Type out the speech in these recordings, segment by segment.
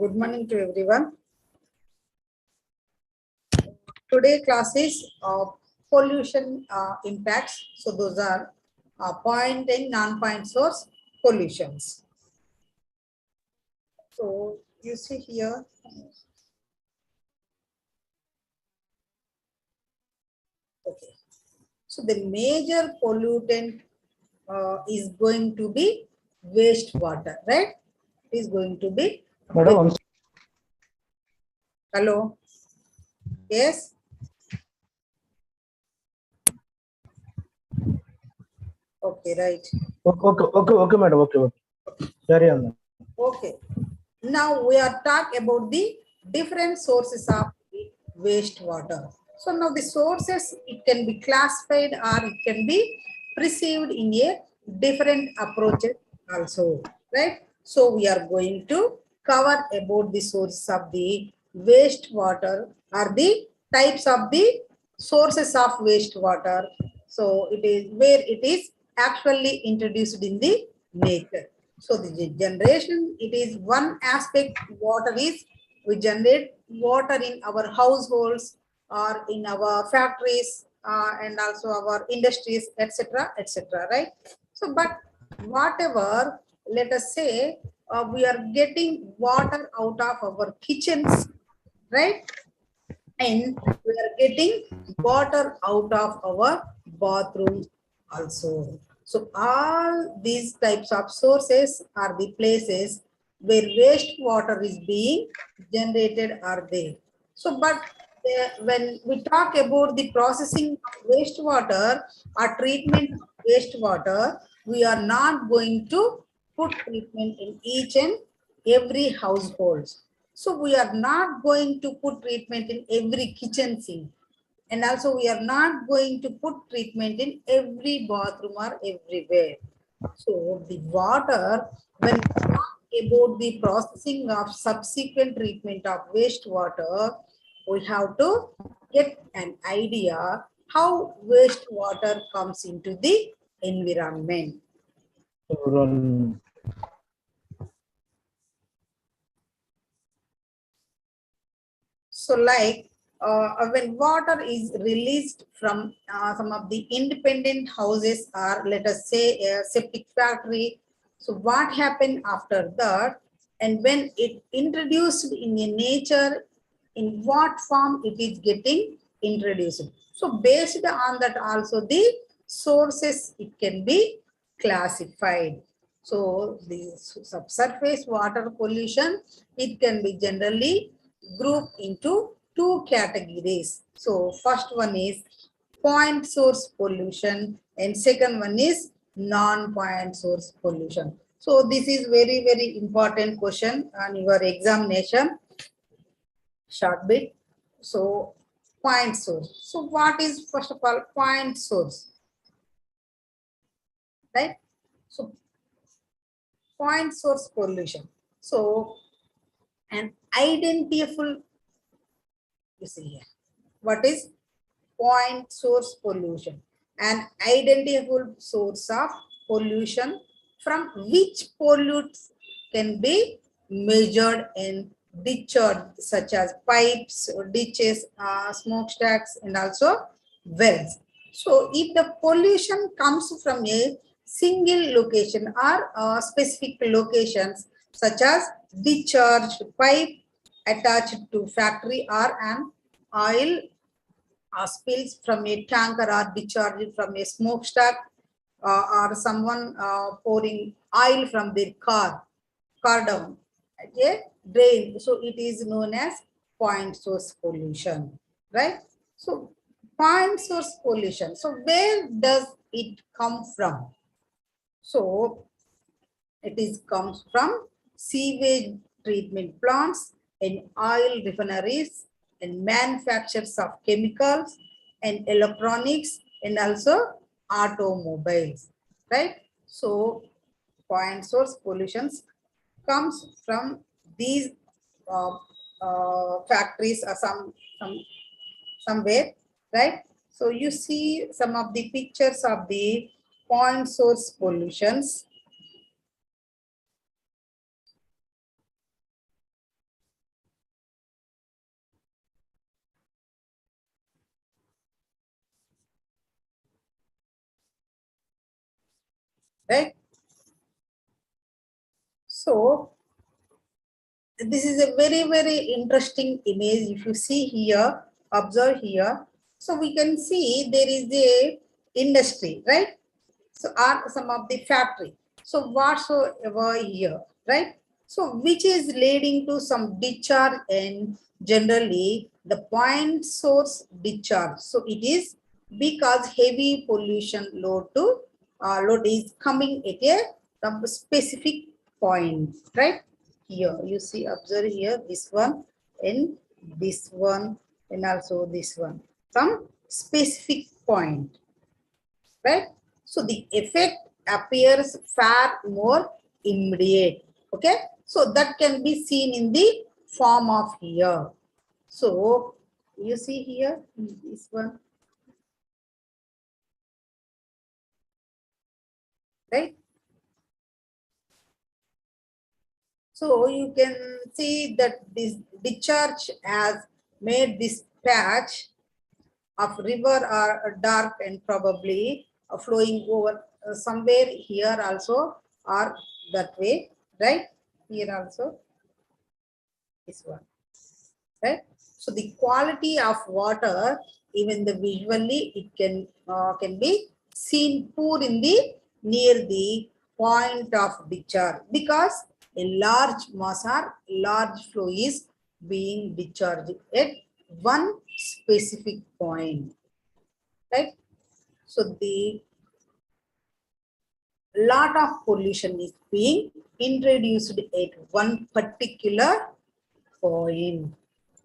Good morning to everyone. Today class is pollution impacts. So those are point and non-point source pollutions. So you see here. Okay. So the major pollutant is going to be wastewater, right? Is going to be. Madam, Hello. Yes. Okay, right. okay, madam. Okay. Carry on. Okay. Now we are talking about the different sources of the wastewater. So now the sources, it can be classified or it can be perceived in a different approaches also, right? So we are going to cover about the sources of the wastewater or the types of the sources of wastewater. So it is where it is actually introduced in the nature. So the generation, it is one aspect. Water is, we generate water in our households or in our factories and also our industries, etc., etc. Right? So, but whatever, let us say, we are getting water out of our kitchens, right? And we are getting water out of our bathrooms also. So all these types of sources are the places where wastewater is being generated are there. So but when we talk about the processing of wastewater or treatment of wastewater, we are not going to put treatment in each and every household. So we are not going to put treatment in every kitchen sink. And also we are not going to put treatment in every bathroom or everywhere. So the water, when we talk about the processing of subsequent treatment of wastewater, we have to get an idea how wastewater comes into the environment. So like when water is released from some of the independent houses or let us say a septic factory. So what happened after that, and when it introduced in a nature, in what form it is getting introduced. So based on that also the sources it can be classified. So the subsurface water pollution, it can be generally grouped into two categories. So first one is point source pollution and second one is non-point source pollution. So this is very, very important question on your examination. Short bit. So point source. So what is first of all point source? Right? So point source pollution. So an identifiable, you see here, what is point source pollution? An identifiable source of pollution from which pollutes can be measured and discharged, such as pipes, ditches, smokestacks, and also wells. So if the pollution comes from a single location or specific locations, such as discharged pipe attached to factory or an oil spills from a tanker or discharged from a smokestack or someone pouring oil from their car down a drain. So it is known as point source pollution, right? So point source pollution. So where does it come from? So it is comes from sewage treatment plants and oil refineries and manufacturers of chemicals and electronics and also automobiles, right? So point source pollutions comes from these uh, factories or somewhere, right? So you see some of the pictures of the point source pollutions. right? So this is a very, very interesting image. If you see here, observe here. So we can see there is a industry, right? So are some of the factory. So whatsoever here, right? So which is leading to some discharge and generally the point source discharge. So it is because heavy pollution load is coming at a some specific point, right? Here you see, observe here this one and this one and also this one, some specific point, right? So the effect appears far more immediate. Okay, so that can be seen in the form of here. So you see here this one, right? So you can see that this discharge has made this patch of river are dark and probably flowing over somewhere here also or that way, right? Here also this one, right? So the quality of water, even the visually, it can be seen poor in the near the point of discharge because a large mass or large flow is being discharged at one specific point, right? So the lot of pollution is being introduced at one particular point,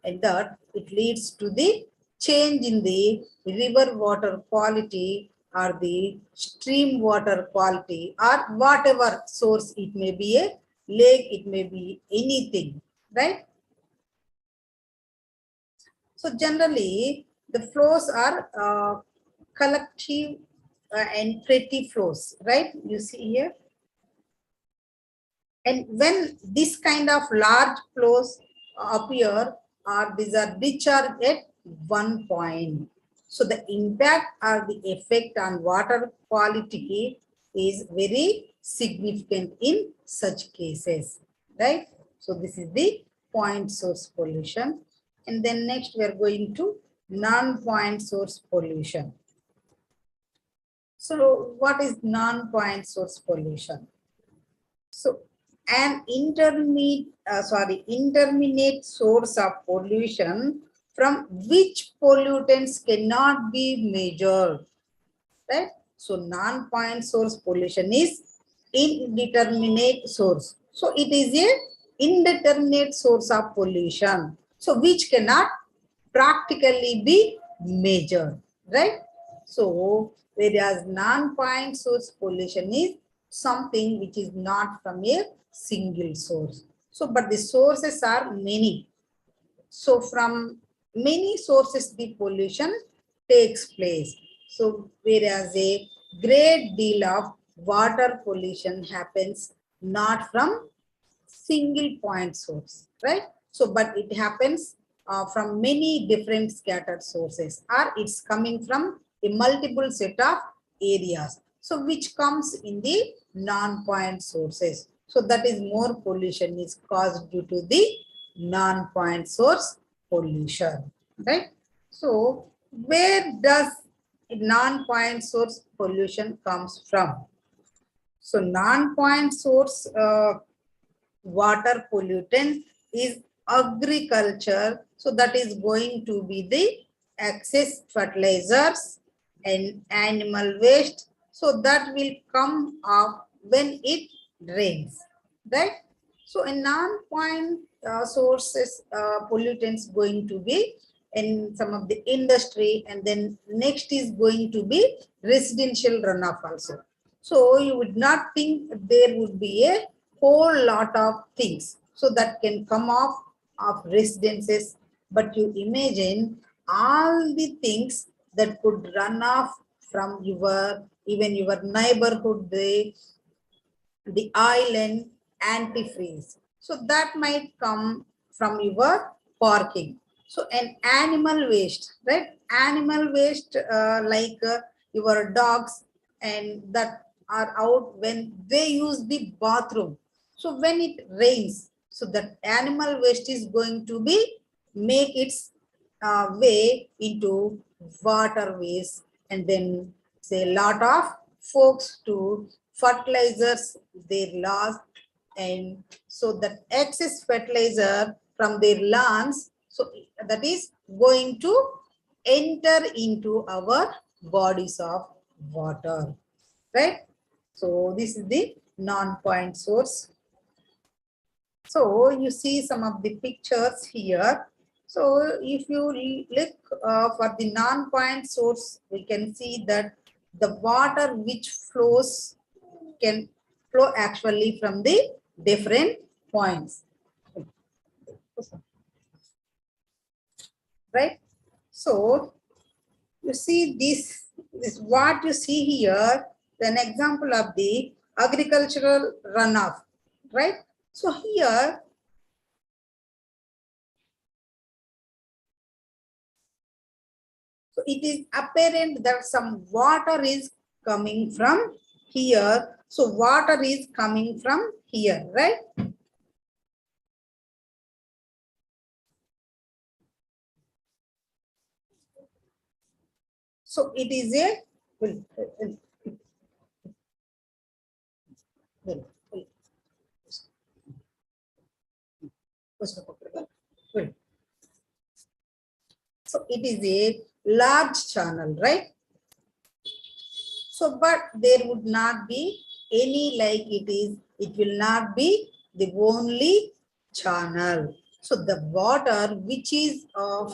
and that it leads to the change in the river water quality or the stream water quality or whatever source, it may be a lake, it may be anything, right? So generally the flows are collective and petty flows, right? You see here. And when this kind of large flows appear, or these are discharged at one point. So the impact or the effect on water quality is very significant in such cases, right? So this is the point source pollution. And then next we are going to non-point source pollution. So what is non-point source pollution? So an intermediate source of pollution from which pollutants cannot be measured, right? So non-point source pollution is indeterminate source. So it is a indeterminate source of pollution. So which cannot practically be measured, right? So whereas non-point source pollution is something which is not from a single source. So but the sources are many. So from many sources the pollution takes place. So whereas a great deal of water pollution happens not from single point source, right? So but it happens from many different scattered sources, or it's coming from a multiple set of areas, so which comes in the non-point sources. So that is more pollution is caused due to the non-point source pollution, right? So where does non-point source pollution comes from? So non-point source water pollutant is agriculture. So that is going to be the excess fertilizers and animal waste. So that will come up when it rains, right? So a non-point sources pollutants going to be in some of the industry, and then next is going to be residential runoff also. So you would not think there would be a whole lot of things so that can come off of residences, but you imagine all the things that could run off from your even your neighborhood, the island antifreeze. So that might come from your parking. So an animal waste, right? Animal waste like your dogs, and that are out when they use the bathroom. So when it rains, so that animal waste is going to be make its way into waterways, and then say a lot of folks to fertilizers they lost, and so that excess fertilizer from their lands, so that is going to enter into our bodies of water, right? So this is the non-point source. So you see some of the pictures here. So if you look for the non-point source, we can see that the water which flows can flow actually from the different points, right? So you see this what you see here, an example of the agricultural runoff, right? So here, so it is apparent that some water is coming from here. So water is coming from here, right? So it is a so it is a large channel, right? So, but there would not be any like it will not be the only channel. So the water which is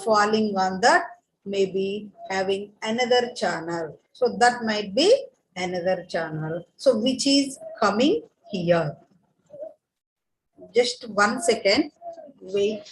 falling on that may be having another channel. So that might be another channel. So which is coming here. Just 1 second. Wait.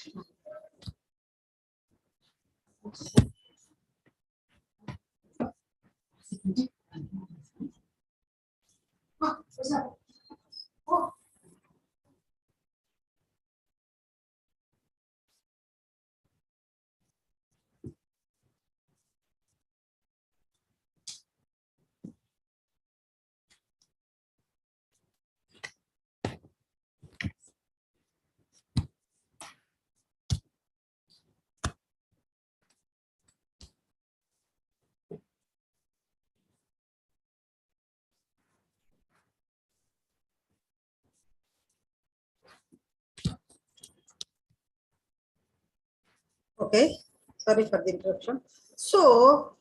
Okay. Sorry for the interruption. So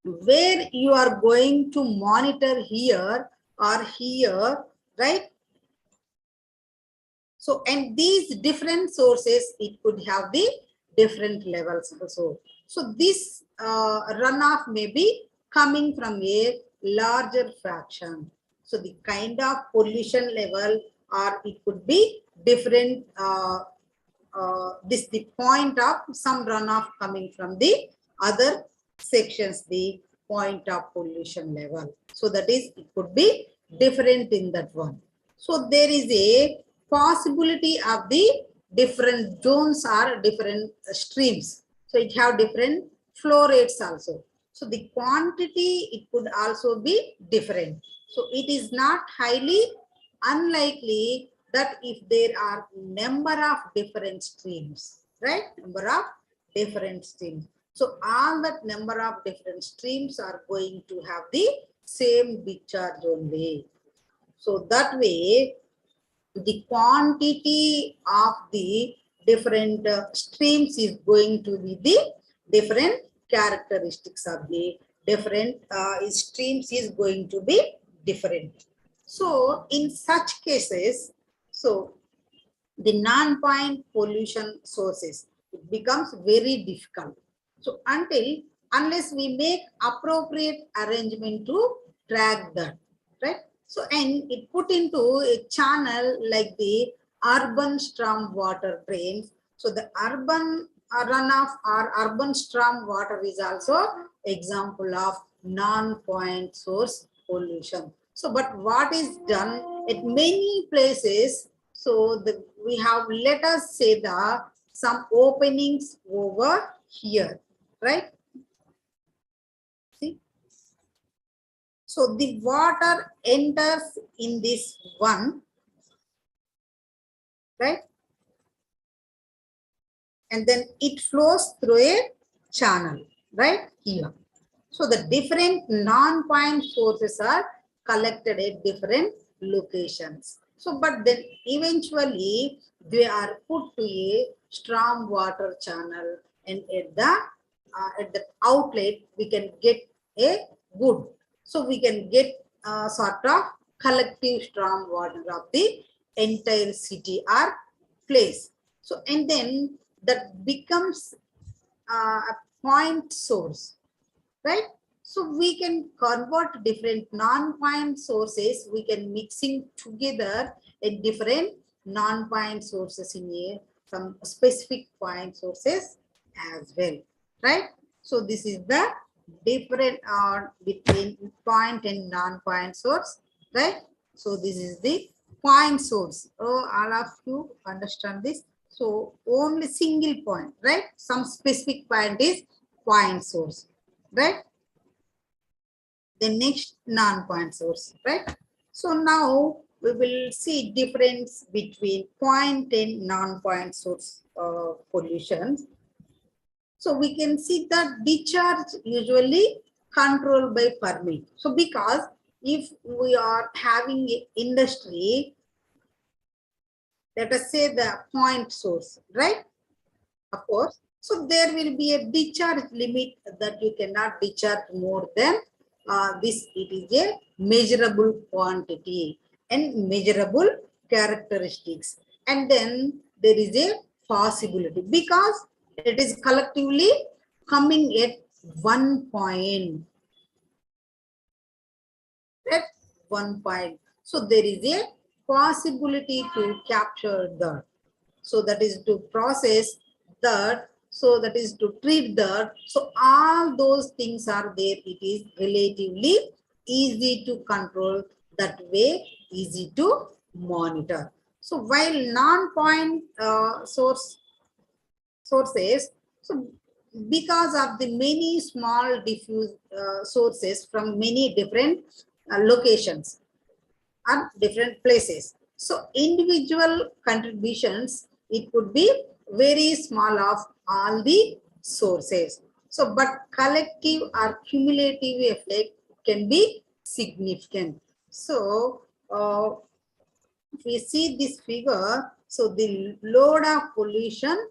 where you are going to monitor here or here, right? So, and these different sources, it could have the different levels also. So this runoff may be coming from a larger fraction. So the kind of pollution level, or it could be different, this the point of some runoff coming from the other sections, the point of pollution level. So that is, it could be different in that one. So there is a possibility of the different zones or different streams. So it have different flow rates also. So the quantity, it could also be different. So it is not highly unlikely that if there are number of different streams, right? Number of different streams. So all that number of different streams are going to have the same discharge only. So that way, the quantity of the different streams is going to be the different characteristics of the different streams is going to be different. So in such cases, so the non-point pollution sources, it becomes very difficult. So unless we make appropriate arrangement to track that, right? So, and it put into a channel like the urban storm water drains. So the urban runoff or urban storm water is also example of non-point source pollution. So, but what is done at many places, so we have, let us say, some openings over here, right? See, So the water enters in this one, right? And then it flows through a channel, right here. So the different non-point sources are collected at different locations. So, but then eventually they are put to a storm water channel, and at the outlet we can get a good. So we can get a sort of collective storm water of the entire city or place. So and then that becomes a point source, right? So we can convert different non-point sources, we can mixing together a different non-point sources in here, some specific point sources as well, right? So this is the different between point and non-point source, right? So this is the point source. Oh, all of you understand this. So only single point, right? Some specific point is point source, right? The next non-point source, right? So now we will see difference between point and non-point source pollutions. So we can see that discharge usually controlled by permit. So because if we are having an industry, let us say the point source, right? Of course. So there will be a discharge limit that you cannot discharge more than this. It is a measurable quantity and measurable characteristics. And then there is a possibility because it is collectively coming at one point. At one point. So there is a possibility to capture that. So that is to process that, so that is to treat that. So all those things are there. It is relatively easy to control, that way easy to monitor. So while non-point sources, so because of the many small diffuse sources from many different locations and different places. So individual contributions, it could be very small of all the sources. So, but collective or cumulative effect can be significant. So, if we see this figure, so the load of pollution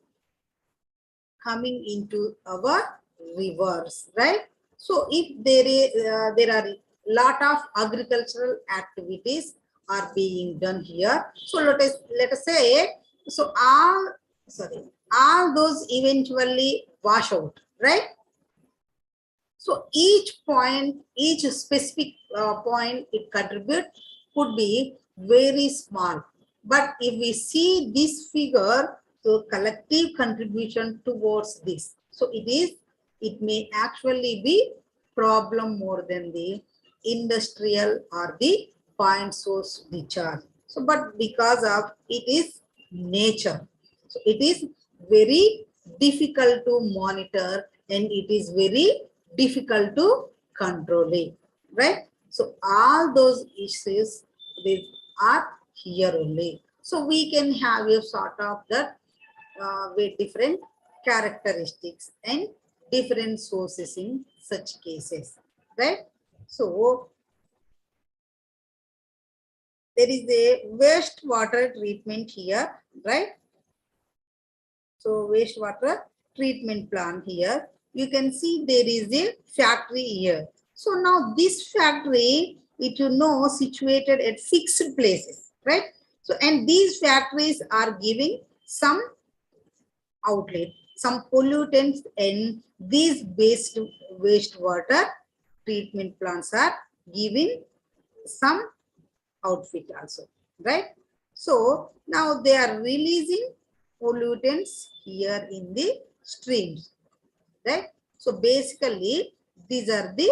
coming into our rivers, right? So if there are lot of agricultural activities are being done here. So let us say, so all those eventually wash out, right? So each point, each specific point it contributes could be very small. But if we see this figure, so collective contribution towards this. So it may actually be problem more than the industrial or the point source discharge. So, but because of it is nature, so it is very difficult to monitor and it is very difficult to control it, right? So all those issues they are here only. So we can have a sort of that with different characteristics and different sources in such cases, right? So there is a wastewater treatment here, right? So wastewater treatment plant here. You can see there is a factory here. So now this factory, it situated at fixed places, right? So and these factories are giving some outlet, some pollutants, and these wastewater treatment plants are giving some outfit also, right? So now they are releasing pollutants here in the streams, right? So basically these are the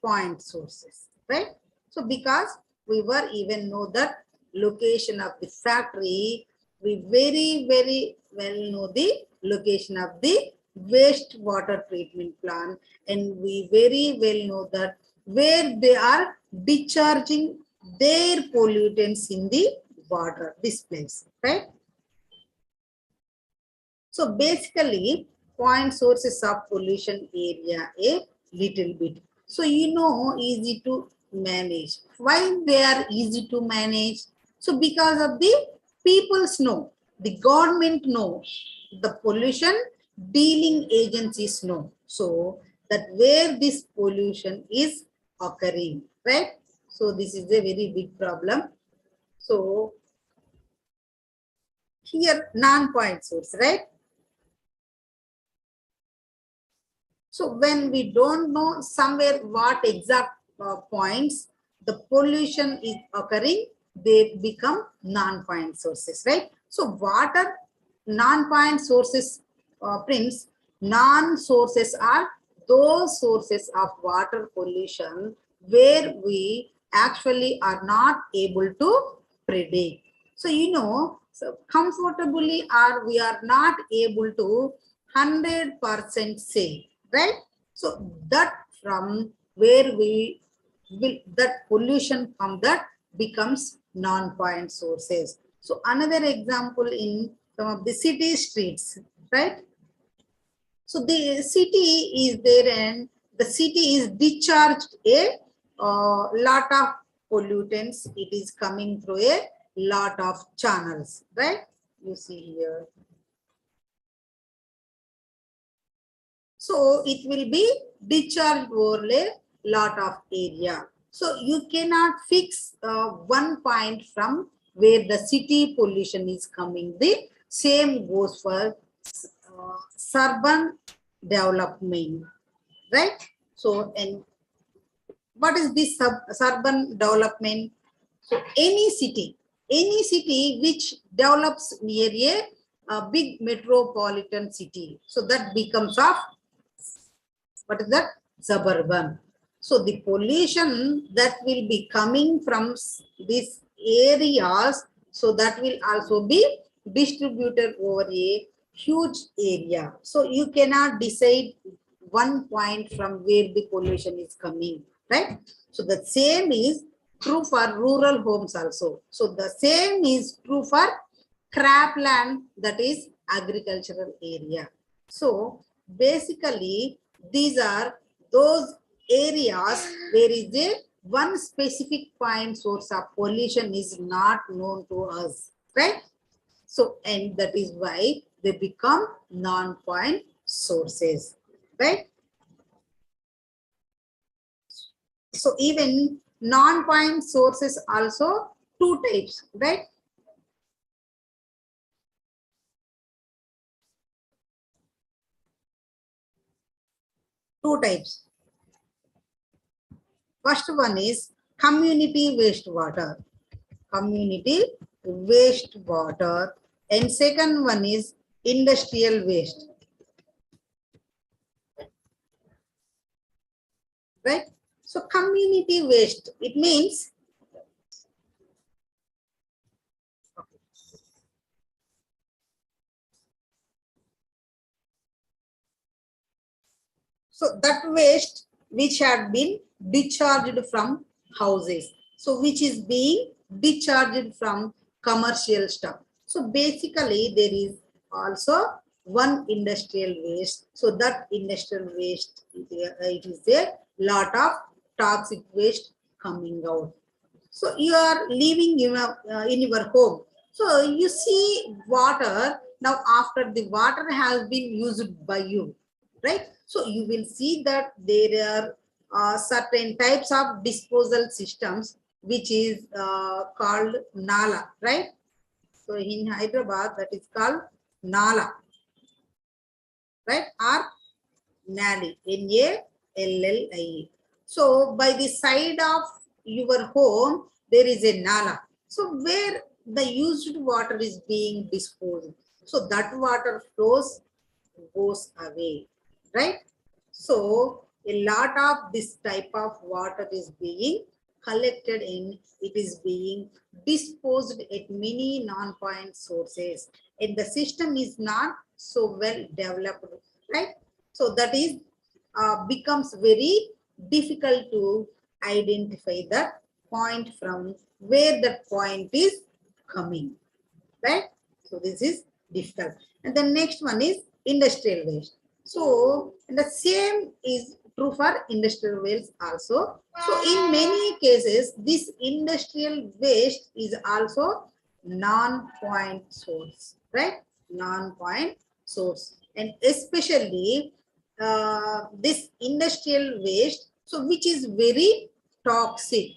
point sources, right? So because we were even know that location of the factory, we very well know the location of the wastewater treatment plant, and we very well know that where they are discharging their pollutants in the water, this place, right? So basically, point sources of pollution area a little bit. So easy to manage. Why they are easy to manage? So because of the people's know, the government know, the pollution dealing agencies know. So that where this pollution is occurring, right? So this is a very big problem. So here non-point source, right? So when we don't know somewhere what exact points the pollution is occurring, they become non-point sources, right? So what are non-point sources, Prince? Non-sources are those sources of water pollution where we actually are not able to predict. So so comfortably or we are not able to 100% say, right? So that from where we will that pollution from that becomes non-point sources. So another example in some of the city streets, right? So the city is there and the city is discharged a lot of pollutants. It is coming through a lot of channels, right? You see here. So it will be discharged over a lot of area. So you cannot fix one point from where the city pollution is coming. The same goes for urban development, right? So, and what is this urban development? So any city which develops near a big metropolitan city, so that becomes of what is that? Suburban. So the pollution that will be coming from these areas, so that will also be distributed over a huge area. So you cannot decide one point from where the pollution is coming, right? So the same is true for rural homes also. So the same is true for cropland, that is agricultural area. So basically these are those areas where is a one specific point source of pollution is not known to us, right? So, and that is why they become non-point sources, right? So even non-point sources also two types, right? Two types. First one is community wastewater. Community wastewater. And second one is industrial waste. Right? So community waste, it means so that waste which had been discharged from houses. So which is being discharged from commercial stuff. So basically there is also one industrial waste. So that industrial waste, it is a lot of toxic waste coming out. So you are living in your home. So you see water. Now after the water has been used by you, right? So you will see that there are certain types of disposal systems which is called Nala, right? So in Hyderabad that is called Nala, right? Or Nali, N-A-L-L-I. So by the side of your home, there is a Nala. So where the used water is being disposed. So that water flows, goes away, right? So a lot of this type of water is being collected in, it is being disposed at many non-point sources, and the system is not so well developed, right? So that is becomes very difficult to identify that point from where that point is coming, right? So this is difficult. And the next one is industrial waste. So the same is true for industrial waste also. So in many cases, this industrial waste is also non-point source, right? Non-point source. And especially this industrial waste, so which is very toxic.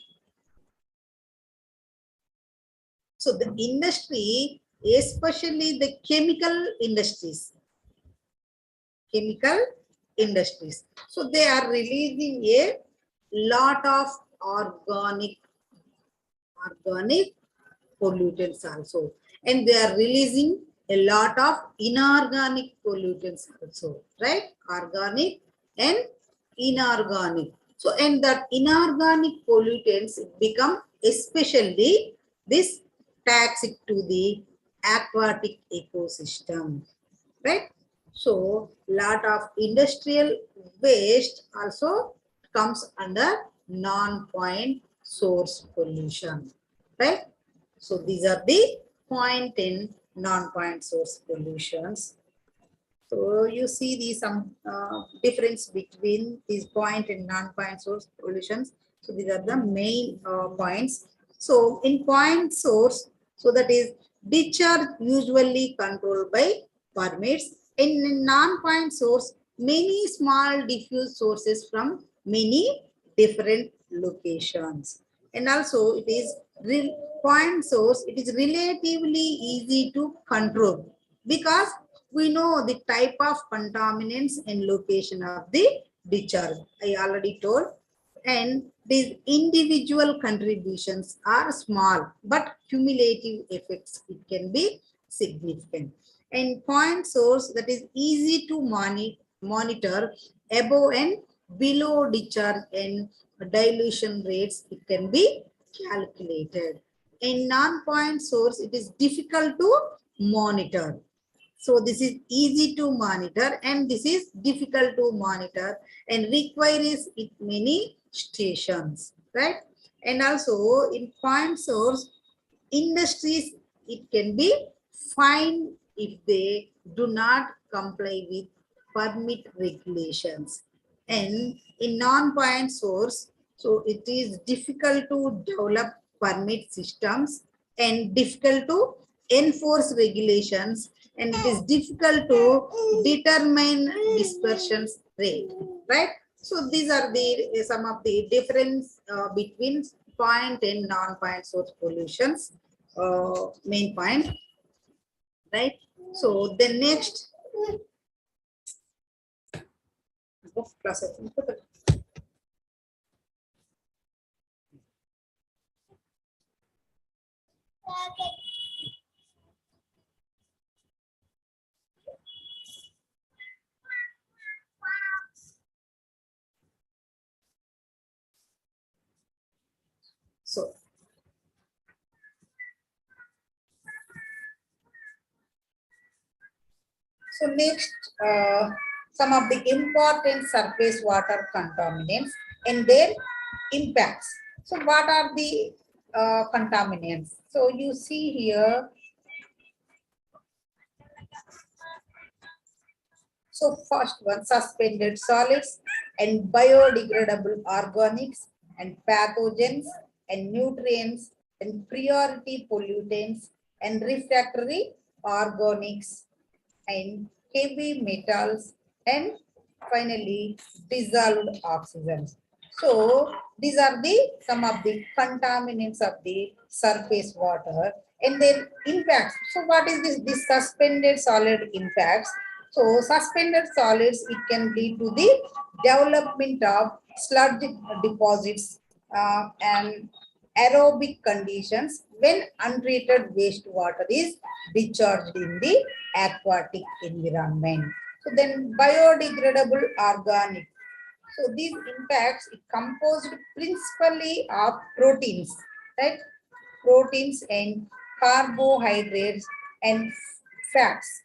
So the industry, especially the chemical industries. So they are releasing a lot of organic pollutants also. And they are releasing a lot of inorganic pollutants also, right? Organic and inorganic. So, and that inorganic pollutants become especially this toxic to the aquatic ecosystem, right? So, lot of industrial waste also comes under non-point source pollution, right? So, these are the point in non-point source pollutions. So, you see the some difference between these point and non-point source pollutions. So, these are the main points. So, in point source, so that is discharge usually controlled by permits. In non-point source, many small diffuse sources from many different locations. And also it is point source, it is relatively easy to control because we know the type of contaminants and location of the discharge. I already told. And these individual contributions are small, but cumulative effects, it can be significant. And point source, that is easy to monitor above and below discharge and dilution rates, it can be calculated. In non-point source, it is difficult to monitor. So this is easy to monitor and this is difficult to monitor and requires it many stations, right? And also in point source, industries, it can be fined if they do not comply with permit regulations. And in non-point source, so it is difficult to develop permit systems and difficult to enforce regulations, and it is difficult to determine dispersion rate, right? So these are the some of the difference between point and non-point source pollutions, main point, right? So the next so next, some of the important surface water contaminants and their impacts. So what are the contaminants? So you see here, so first one, suspended solids and biodegradable organics and pathogens and nutrients and priority pollutants and refractory organics and heavy metals and finally dissolved oxygens. So these are the some of the contaminants of the surface water and their impacts. So what is this? This suspended solid impacts. So suspended solids, it can lead to the development of sludge deposits and aerobic conditions when untreated wastewater is discharged in the aquatic environment. So then biodegradable organic. So these impacts is composed principally of proteins, right? Proteins and carbohydrates and fats.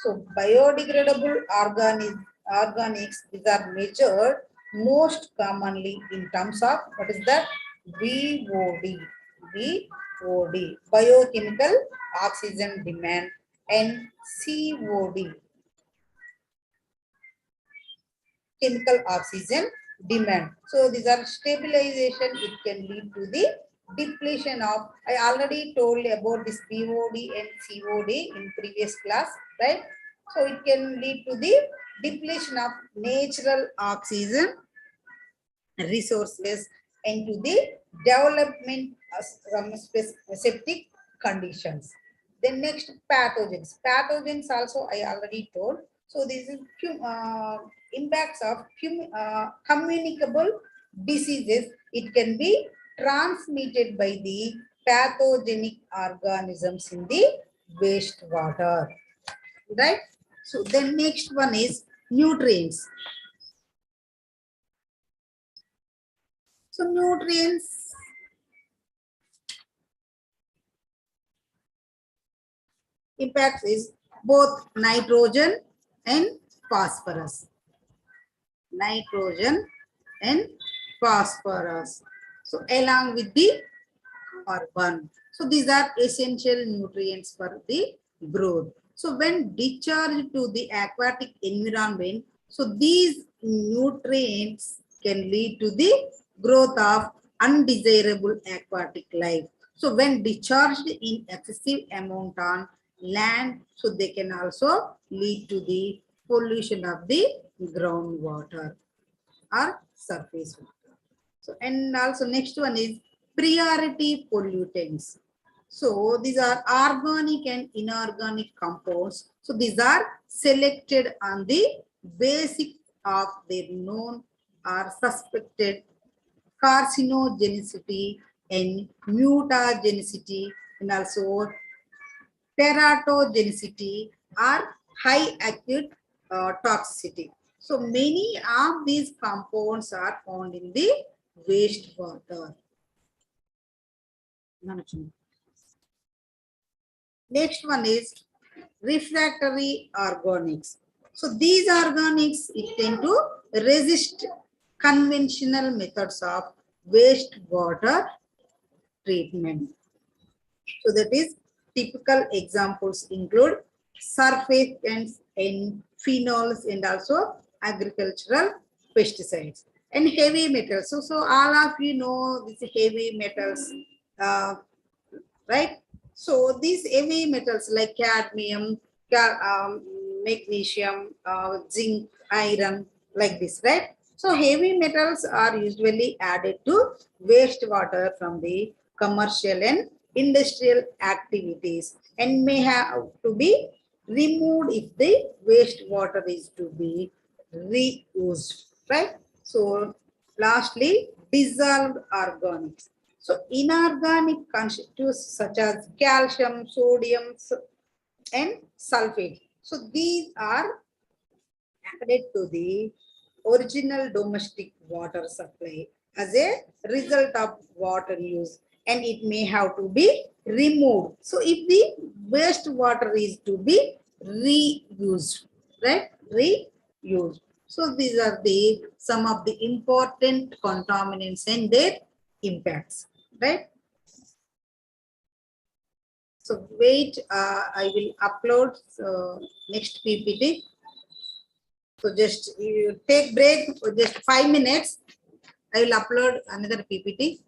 So biodegradable organics, these are measured most commonly in terms of what is that? BOD. BOD, biochemical oxygen demand, and COD, chemical oxygen demand. So these are stabilization. It can lead to the depletion of, I already told about this BOD and COD in previous class, right? So it can lead to the depletion of natural oxygen resources and to the development of some specific conditions. Then next, pathogens. Pathogens also I already told. So this is impacts of communicable diseases. It can be transmitted by the pathogenic organisms in the wastewater, right? So then next one is nutrients. So nutrients impacts is both nitrogen and phosphorus. Nitrogen and phosphorus. So along with the carbon. So these are essential nutrients for the growth. So when discharged to the aquatic environment, so these nutrients can lead to the growth of undesirable aquatic life. So when discharged in excessive amount on land, so they can also lead to the pollution of the groundwater or surface water. So, and also next one is priority pollutants. So these are organic and inorganic compounds. So these are selected on the basis of their known or suspected carcinogenicity and mutagenicity, and also teratogenicity or high acute toxicity. So many of these compounds are found in the wastewater. Next one is refractory organics. So these organics it tend to resist conventional methods of wastewater treatment. So that is typical examples include surfactants and phenols and also agricultural pesticides and heavy metals. So all of you know these heavy metals, uh, right? So these heavy metals like cadmium, magnesium, zinc, iron, like this, right? So heavy metals are usually added to wastewater from the commercial and industrial activities and may have to be removed if the wastewater is to be reused, right? So lastly, dissolved organics. So inorganic constituents such as calcium, sodium, and sulfate. So these are added to the original domestic water supply as a result of water use, and it may have to be removed. So if the wastewater is to be reused, right? Reused. So these are the some of the important contaminants and their impacts, right? So wait, I will upload next PPT. So just you take break for just 5 minutes. I will upload another PPT.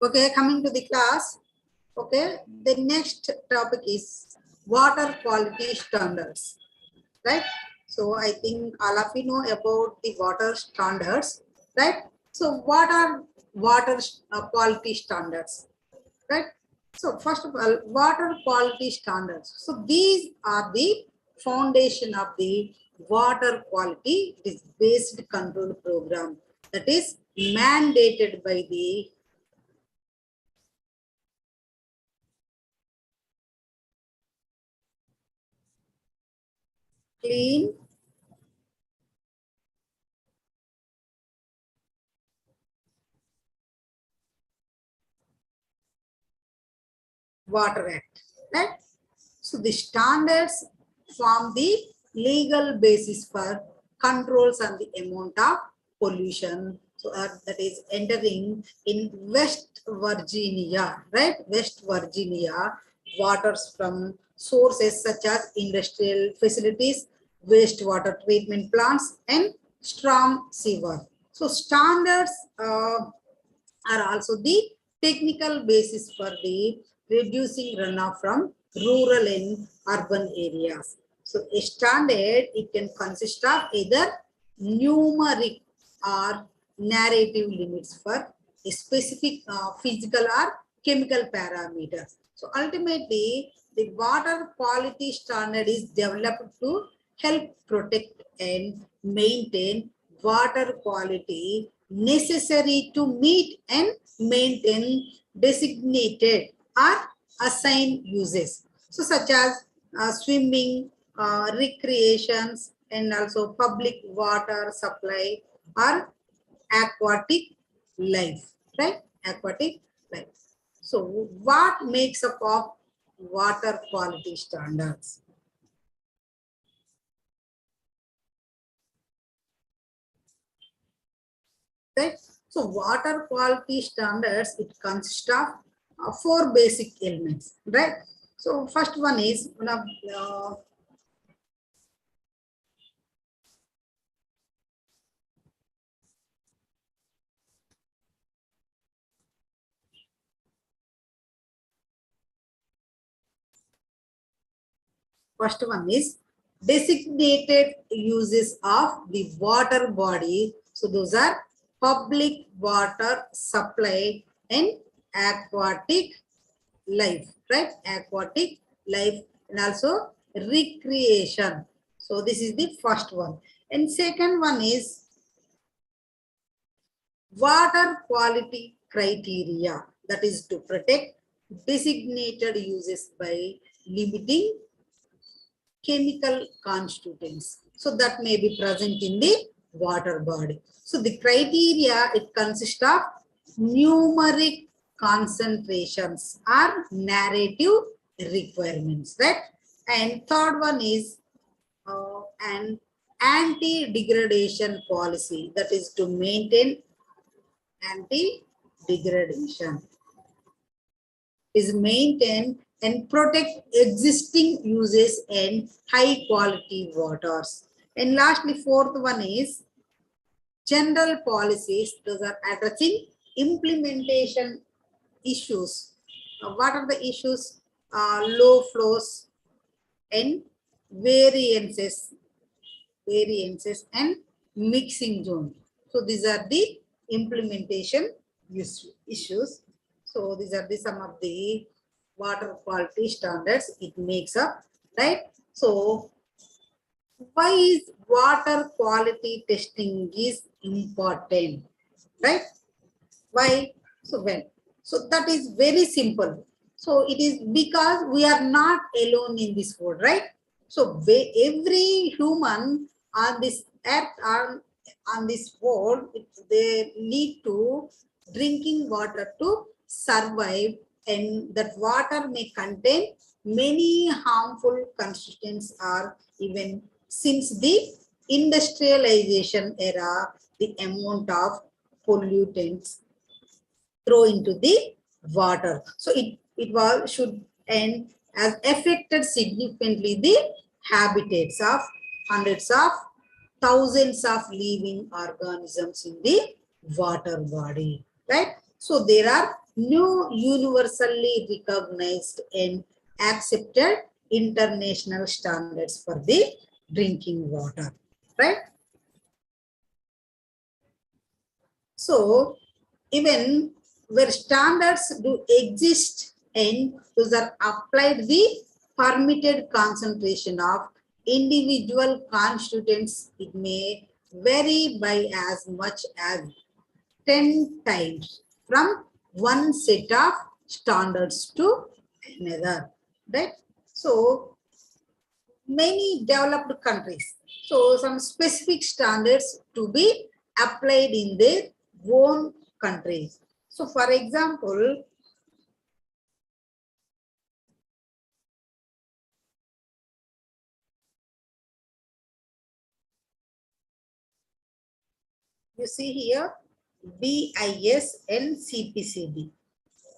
Okay, coming to the class. Okay, the next topic is water quality standards, right? So I think all of you know about the water standards, right? So what are water quality standards, right? So first of all, water quality standards. So these are the foundation of the water quality. It is based control program that is mandated by the Clean Water Act, right? So the standards form the legal basis for controls on the amount of pollution. So that is entering in West Virginia, right? West Virginia, waters from sources such as industrial facilities, wastewater treatment plants, and storm sewer. So standards are also the technical basis for the reducing runoff from rural and urban areas. So a standard, it can consist of either numeric or narrative limits for a specific physical or chemical parameters. So ultimately, the water quality standard is developed to help protect and maintain water quality necessary to meet and maintain designated or assigned uses. So such as swimming, recreations, and also public water supply or aquatic life, right? Aquatic life. So what makes up of water quality standards? Right? So water quality standards, it consists of four basic elements, right? So first one is one of first one is designated uses of the water body. So those are public water supply and aquatic life, right? Aquatic life and also recreation. So this is the first one. And second one is water quality criteria, that is to protect designated uses by limiting chemical constituents. So that may be present in the water body. So the criteria, it consists of numeric concentrations or narrative requirements, right? And third one is an anti-degradation policy, that is to maintain anti-degradation, is maintain and protect existing uses and high quality waters. And lastly, fourth one is general policies. Those are addressing implementation issues. What are the issues? Low flows and variances and mixing zone. So these are the implementation issues. So these are the some of the water quality standards it makes up, right? So why is water quality testing is important, right? Why? So when? So that is very simple. So it is because we are not alone in this world, right? So every human on this earth, on this world, they need to drinking water to survive, and that water may contain many harmful constituents are even since the industrialization era, the amount of pollutants throw into the water. So it should end as affected significantly the habitats of hundreds of thousands of living organisms in the water body, right? So there are new universally recognized and accepted international standards for the drinking water, right? So even where standards do exist and those are applied the permitted concentration of individual constituents, it may vary by as much as 10 times from one set of standards to another, right? So many developed countries, so some specific standards to be applied in their own countries. So for example, you see here BIS and CPCB.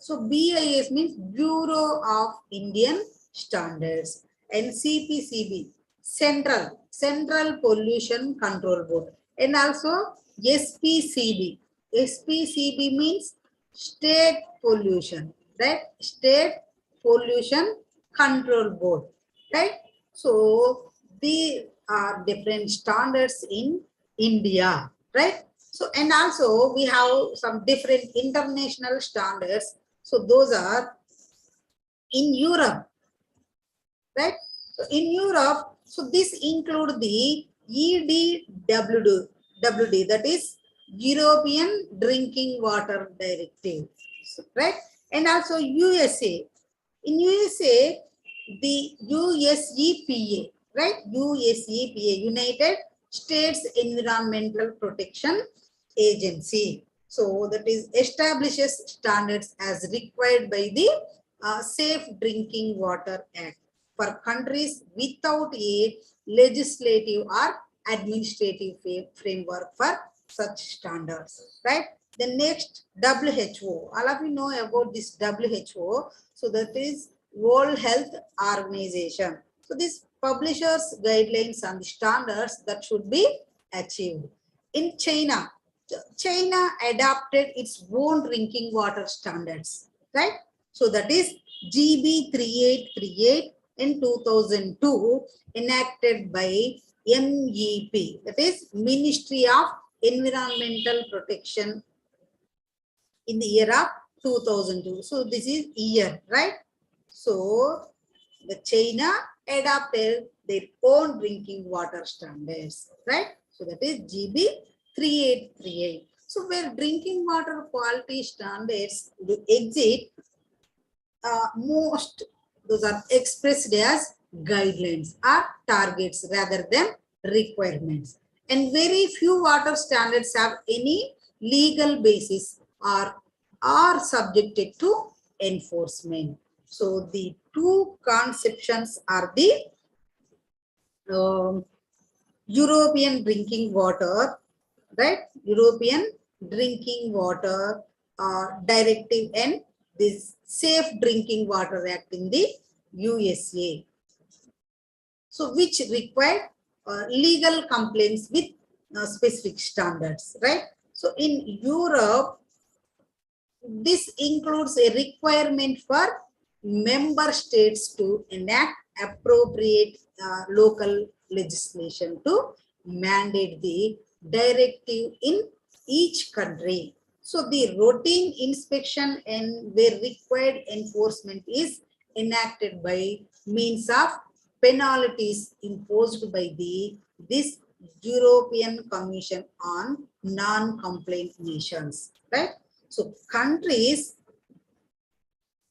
So BIS means Bureau of Indian Standards, and CPCB, Central Pollution Control Board, and also SPCB. SPCB means State Pollution, right? State Pollution Control Board, right? So these are different standards in India, right? So, and also we have some different international standards. So those are in Europe, right? So in Europe, so this include the EDWD, that is European Drinking Water Directive, right? And also USA. In USA, the USEPA, right? USEPA, United States Environmental Protection Agency. So that is establishes standards as required by the Safe Drinking Water Act for countries without a legislative or administrative framework for such standards, right? The next, WHO. All of you know about this WHO. So that is World Health Organization. So this publishes guidelines on the standards that should be achieved. In China, China adopted its own drinking water standards, right? So that is GB 3838 in 2002, enacted by MEP, that is Ministry of Environmental Protection, in the year of 2002. So this is year, right? So the China adopted their own drinking water standards, right? So that is GB 3838. So where drinking water quality standards do exist, most those are expressed as guidelines or targets rather than requirements. And very few water standards have any legal basis or are subjected to enforcement. So the two conceptions are the European drinking water, right? European drinking water directive and this Safe Drinking Water Act in the USA. So which require legal complaints with specific standards, right? So in Europe, this includes a requirement for member states to enact appropriate local legislation to mandate the directive in each country. So the routine inspection and where required enforcement is enacted by means of penalties imposed by this European Commission on non-compliant nations, right? So countries,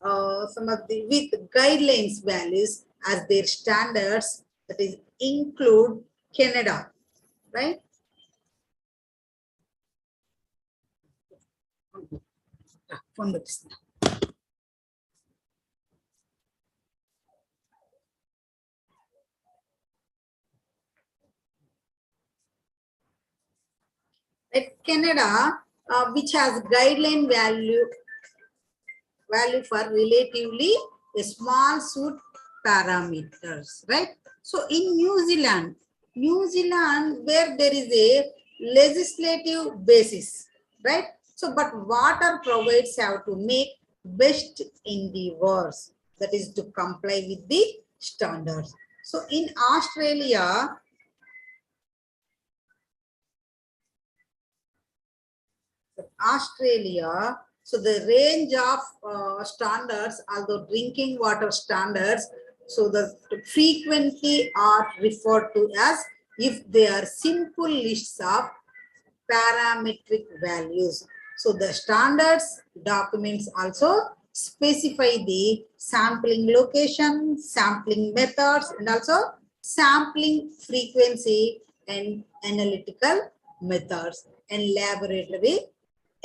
some of the with guidelines values as their standards, that is include Canada, right? At Canada, which has guideline value for relatively a small suit parameters, right? So in New Zealand, where there is a legislative basis, right? So, but water providers have to make best endeavors, that is to comply with the standards. So, in Australia, so the range of standards, although drinking water standards, so the frequently are referred to as if they are simple lists of parametric values. So the standards documents also specify the sampling location, sampling methods, and also sampling frequency and analytical methods and laboratory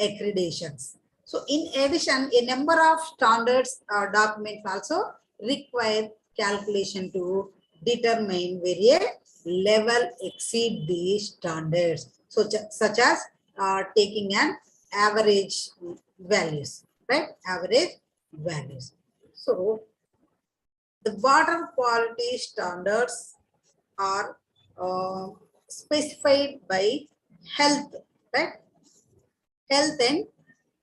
accreditations. So in addition, a number of standards documents also require calculation to determine where a level exceed the standards. So such as taking an average values, right? Average values. So the water quality standards are specified by health, right? Health and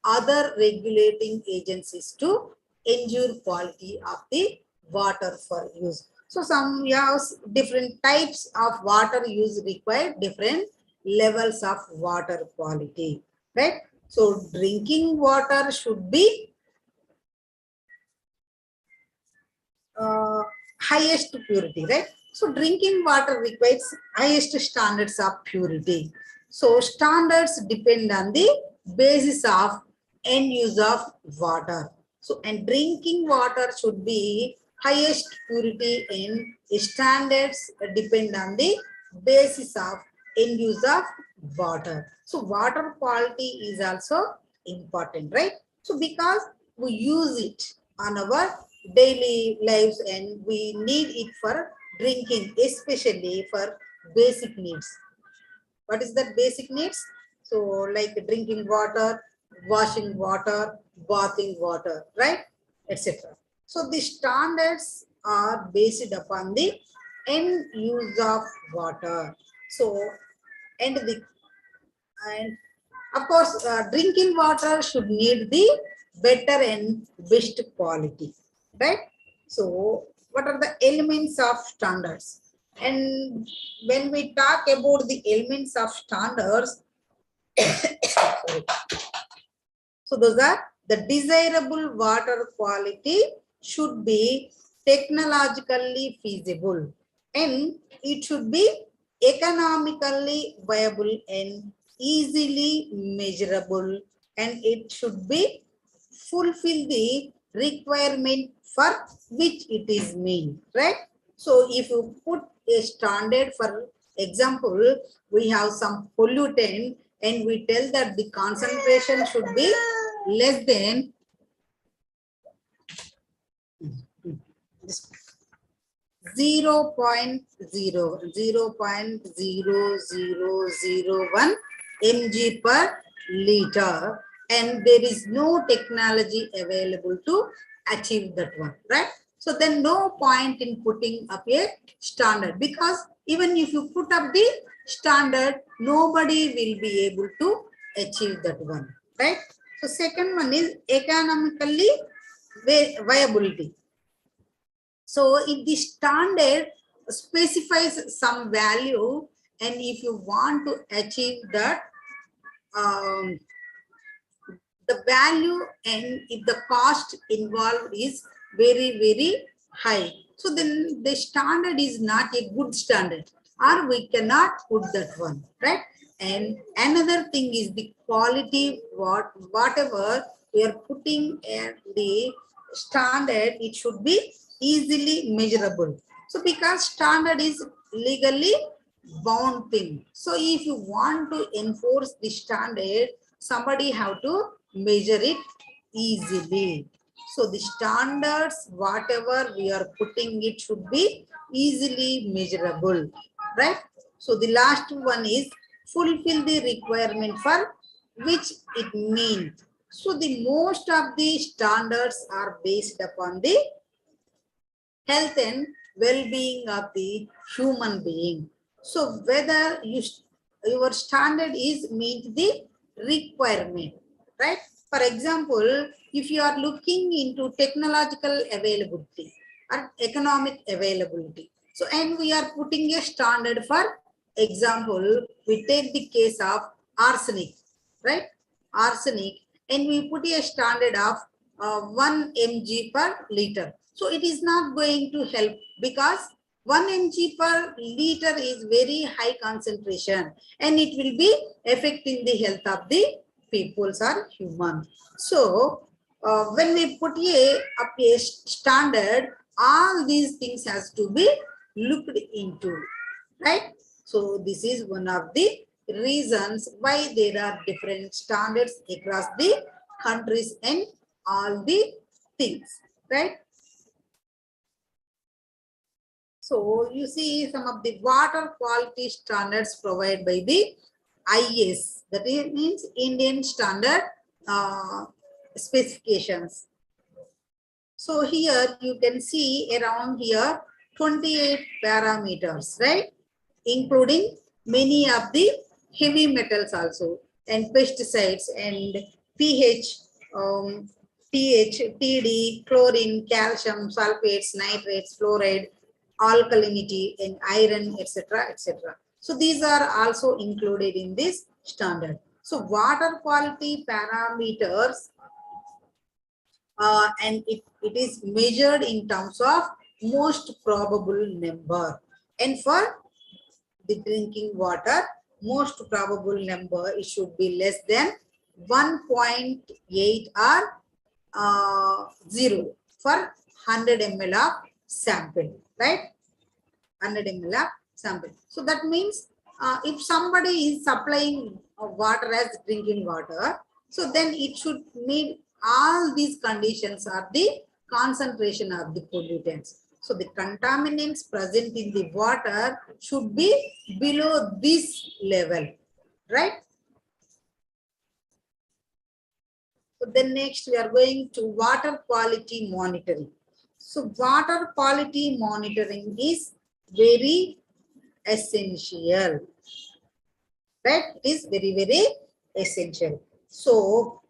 other regulating agencies to ensure quality of the water for use. So some we have different types of water use require different levels of water quality, right? So drinking water should be highest purity, right? So drinking water requires highest standards of purity. So standards depend on the basis of end use of water. So and drinking water should be highest purity in standards depend on the basis of end use of water. So water quality is also important, right? So because we use it on our daily lives and we need it for drinking, especially for basic needs. What is that basic needs? So like drinking water, washing water, bathing water, right? Etc. So the standards are based upon the end use of water. So and of course drinking water should need the better and best quality, right? So what are the elements of standards? And when we talk about the elements of standards, sorry. So those are the desirable water quality should be technologically feasible and it should be economically viable and easily measurable, and it should be fulfill the requirement for which it is made, right? So if you put a standard, for example, we have some pollutant and we tell that the concentration should be less than 0.0001 mg per liter, and there is no technology available to achieve that one, right? So then no point in putting up a standard, because even if you put up the standard, nobody will be able to achieve that one, right? So second one is economically viability. So if the standard specifies some value, and if you want to achieve that the value, and if the cost involved is very high, so then the standard is not a good standard, or we cannot put that one, right? And another thing is the quality, whatever we are putting at the standard, it should be easily measurable. So because standard is legally bound thing, so if you want to enforce the standard, somebody have to measure it easily. So the standards, whatever we are putting, it should be easily measurable, right? So the last one is fulfill the requirement for which it means. So the most of the standards are based upon the health and well-being of the human being. So whether your standard is meet the requirement, right? For example, if you are looking into technological availability or economic availability, so and we are putting a standard. For example, we take the case of arsenic, right? Arsenic, and we put a standard of 1 mg per liter. So it is not going to help, because 1 mg per liter is very high concentration and it will be affecting the health of the peoples or human. So when we put up a standard, all these things has to be looked into, right? So this is one of the reasons why there are different standards across the countries and all the things, right? So you see some of the water quality standards provided by the IS, that means Indian Standard Specifications. So here you can see around here 28 parameters, right? Including many of the heavy metals also, and pesticides and pH, pH, TD, chlorine, calcium, sulfates, nitrates, fluoride, alkalinity, and iron, etc., etc. So these are also included in this standard. So water quality parameters, and it is measured in terms of most probable number. And for the drinking water, most probable number, it should be less than 1.8 or 0 for 100 ml of sample, right? 100 ml of sample. So that means if somebody is supplying water as drinking water, so then it should meet all these conditions are the concentration of the pollutants. So the contaminants present in the water should be below this level, right? So then next we are going to water quality monitoring. So water quality monitoring is very essential, right? It is very, very essential. So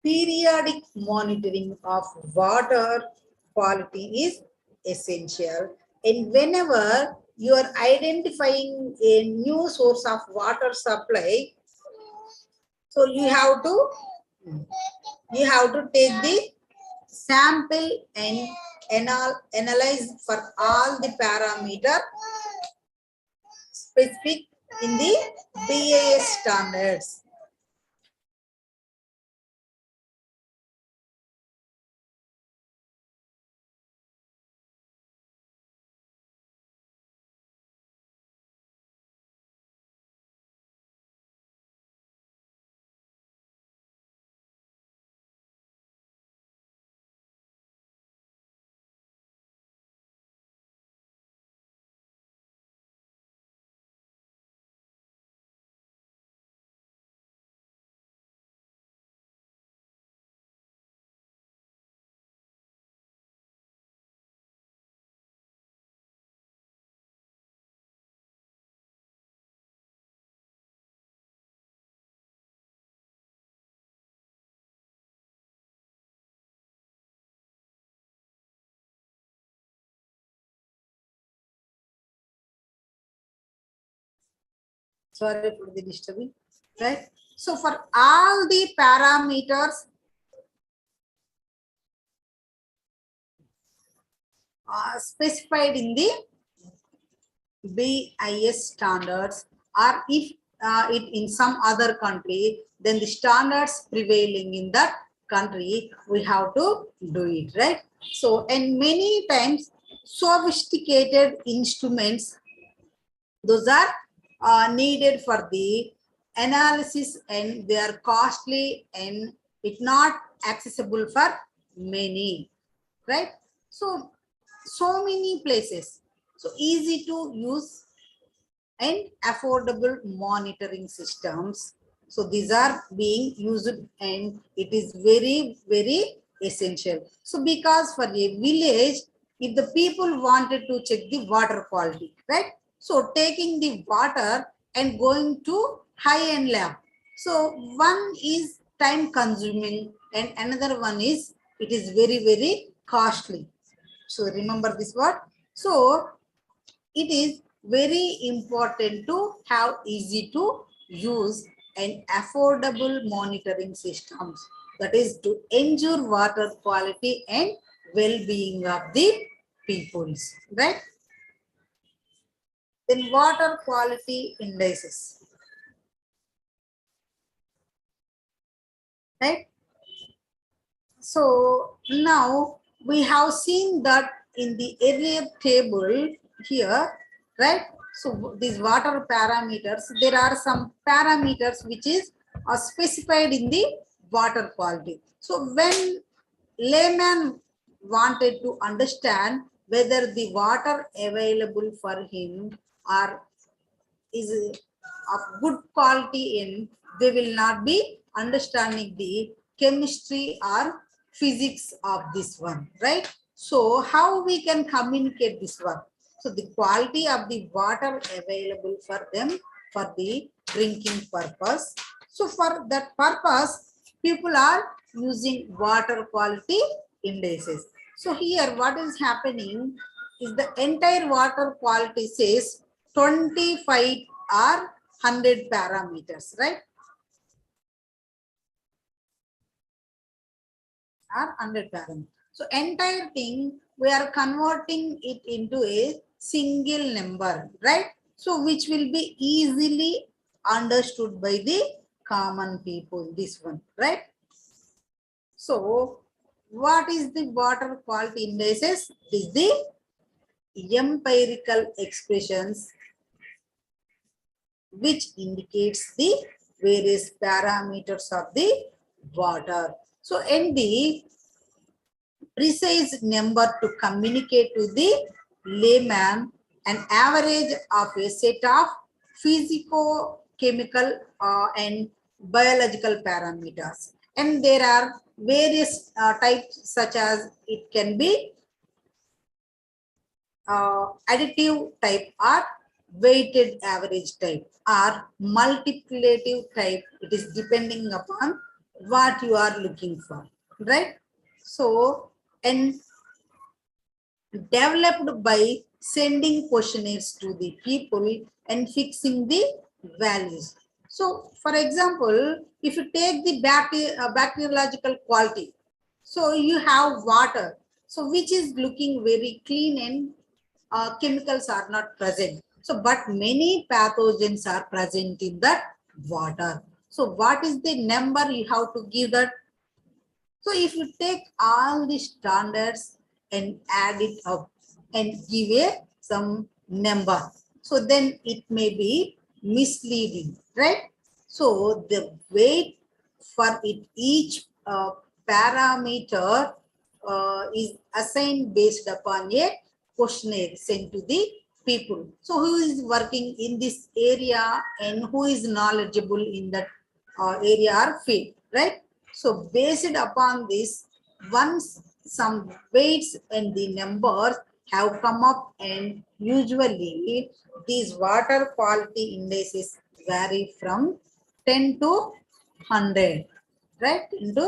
periodic monitoring of water quality is essential. And whenever you are identifying a new source of water supply, so you have to take the sample and analyze for all the parameter specific in the BAS standards. Sorry for the disturbing, right? So for all the parameters specified in the BIS standards, or if it in some other country, then the standards prevailing in that country, we have to do it, right? So, and many times sophisticated instruments, those are needed for the analysis, and they are costly and it not accessible for many, right? So many places, so easy to use and affordable monitoring systems, so these are being used and it is very, very essential. So because for a village, if the people wanted to check the water quality, right? So taking the water and going to high-end lab, So one is time consuming and another one is it is very, very costly. So remember this word. So it is very important to have easy to use and affordable monitoring systems, that is to ensure water quality and well-being of the peoples, right? Then water quality indices, right? So now we have seen that in the earlier table here, right? So these water parameters, there are some parameters which is specified in the water quality. So when layman wanted to understand whether the water available for him are is of good quality in, they will not be understanding the chemistry or physics of this one, right? So how we can communicate this one? So the quality of the water available for them for the drinking purpose. So for that purpose, people are using water quality indices. So here what is happening is the entire water quality says 25 or 100 parameters, right? Or 100 parameters. So entire thing, we are converting it into a single number, right? So which will be easily understood by the common people, this one, right? So what is the water quality indices? This is the empirical expressions which indicates the various parameters of the water. So in the precise number to communicate to the layman an average of a set of physico-chemical and biological parameters. And there are various types such as it can be additive type or weighted average type or multiplicative type. It is depending upon what you are looking for, right? So, and developed by sending questionnaires to the people and fixing the values. So, for example, if you take the bacteriological quality, so you have water, so which is looking very clean and chemicals are not present. So, but many pathogens are present in that water. So, what is the number you have to give that? So, if you take all the standards and add it up and give a some number, so then it may be misleading, right? So, the weight for it each parameter is assigned based upon a questionnaire sent to the people. So who is working in this area and who is knowledgeable in that area or field, right? So based upon this, once some weights and the numbers have come up, and usually these water quality indices vary from 10 to 100, right? Into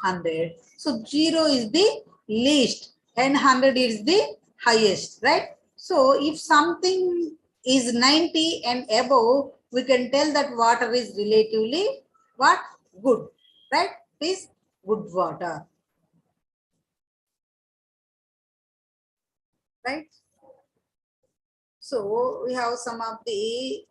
100. So 0 is the least and 100 is the highest, right? So if something is 90 and above, we can tell that water is relatively what? Good, right? It is good water, right? So we have some of the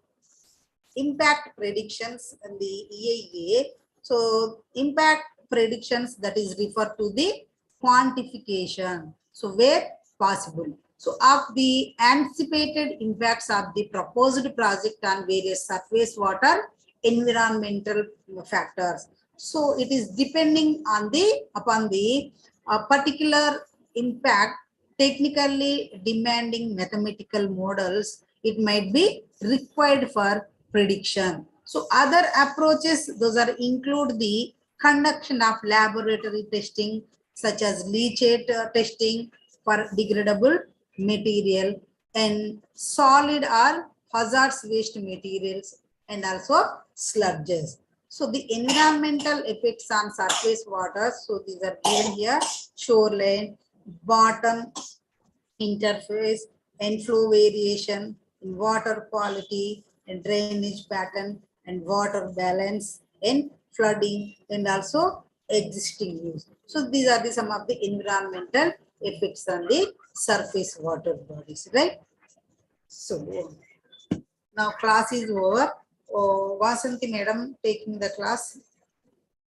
impact predictions in the EIA. So impact predictions, that is referred to the quantification. So where possible. So of the anticipated impacts of the proposed project on various surface water environmental factors. So it is depending on the upon the particular impact, technically demanding mathematical models it might be required for prediction. So other approaches, those are include the conduction of laboratory testing such as leachate testing for degradable material and solid or hazardous waste materials and also sludges. So the environmental effects on surface water. So these are given here: shoreline, bottom interface, and flow variation, in water quality, and drainage pattern, and water balance, and flooding, and also existing use. So these are the some of the environmental effects on the surface water bodies, right? So now class is over. Oh, Vasanti madam taking the class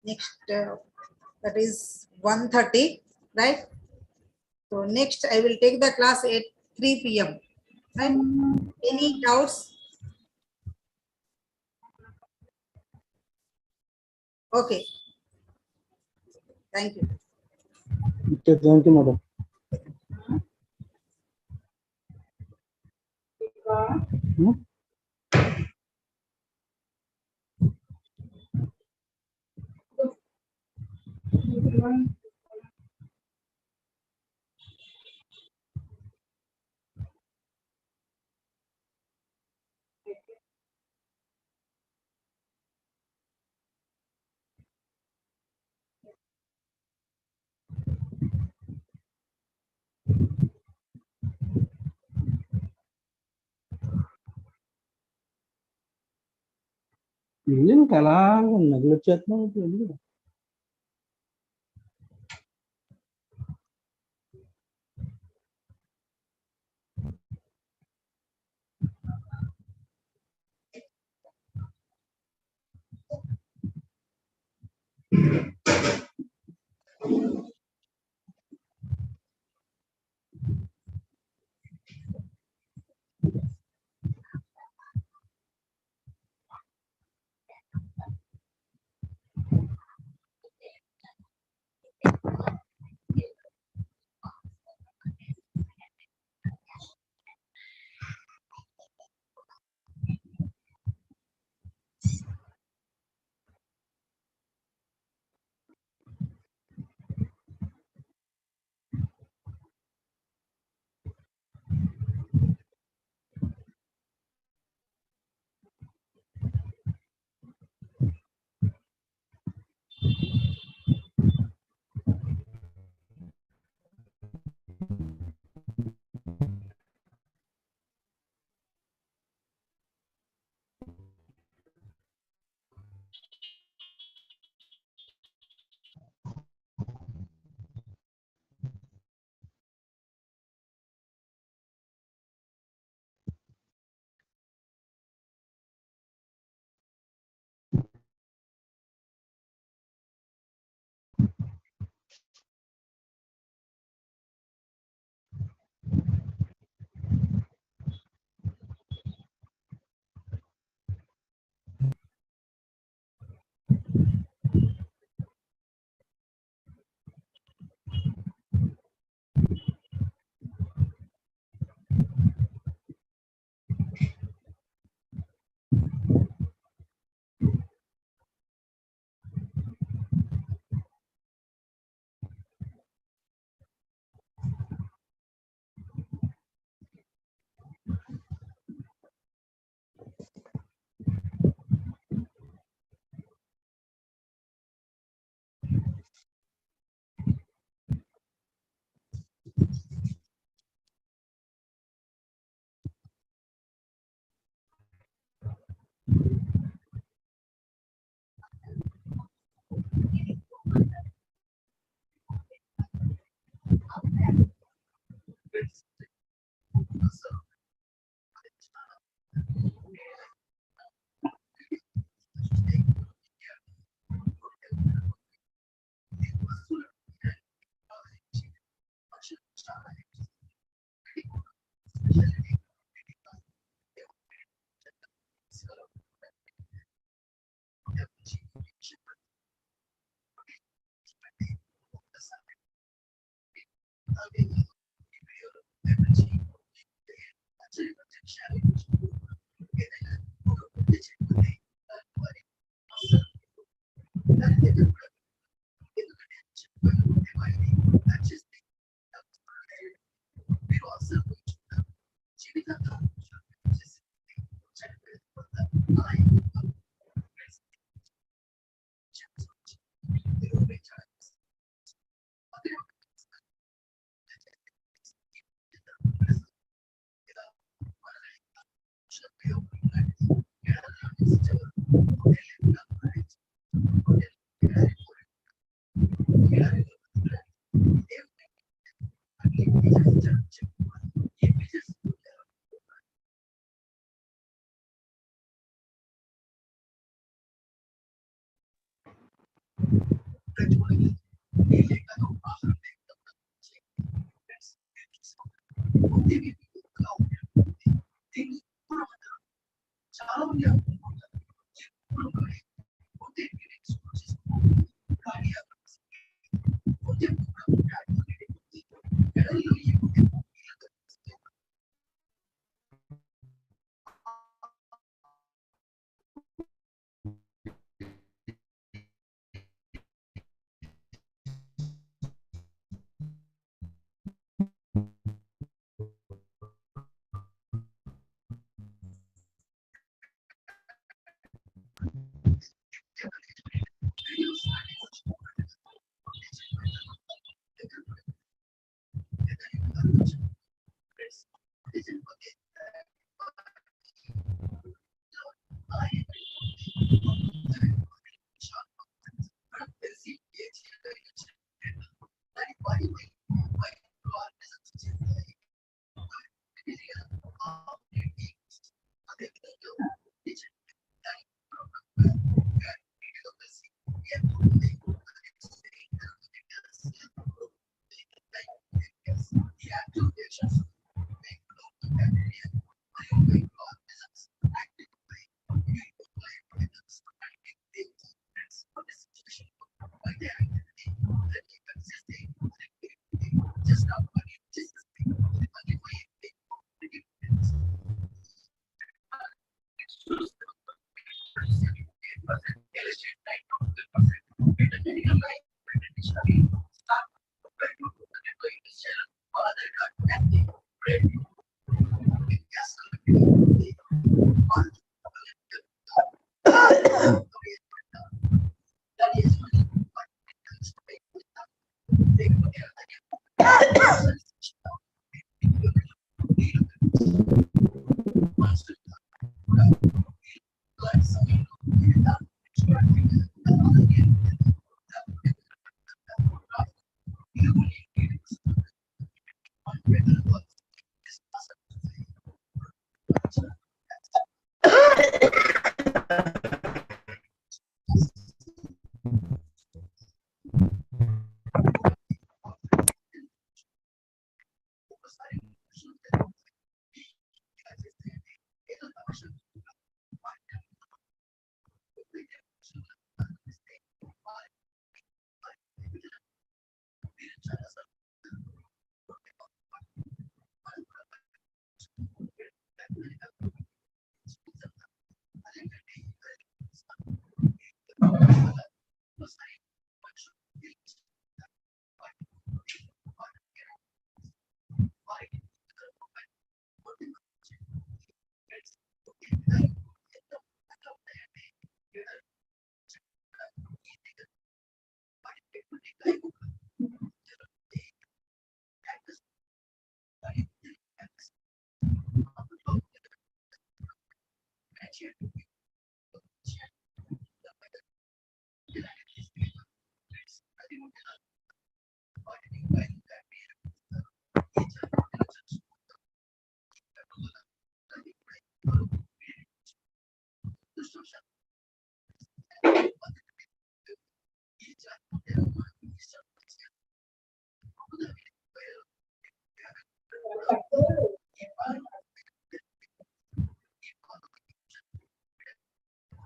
next. That is 1:30, right? So next I will take the class at 3 p.m. Right? Any doubts? Okay. Thank you. Okay, thank you, madam. Hmm? Ini kalah, nggak chat mau.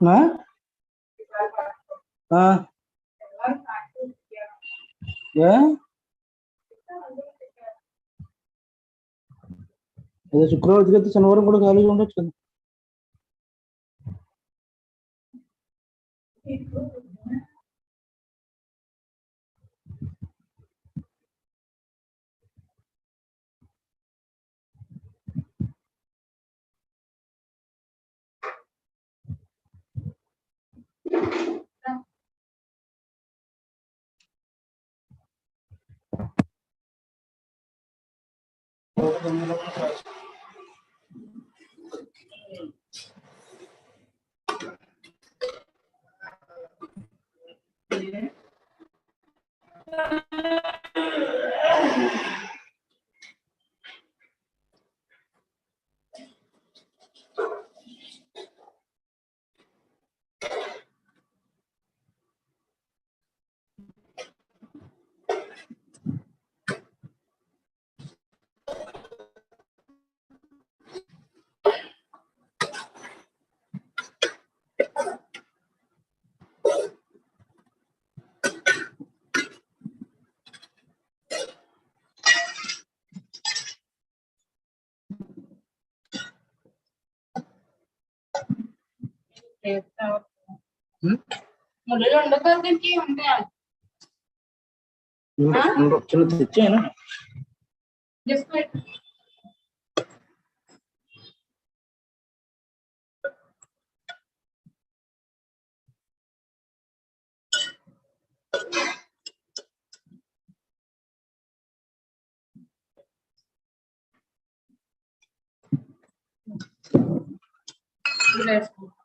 Nah, ya, ada శుక్రవారం అయితే శనివారం కూడా ఖాళీగా ఉండొచ్చు కదా. చిన్న తెచ్చాను Let's go.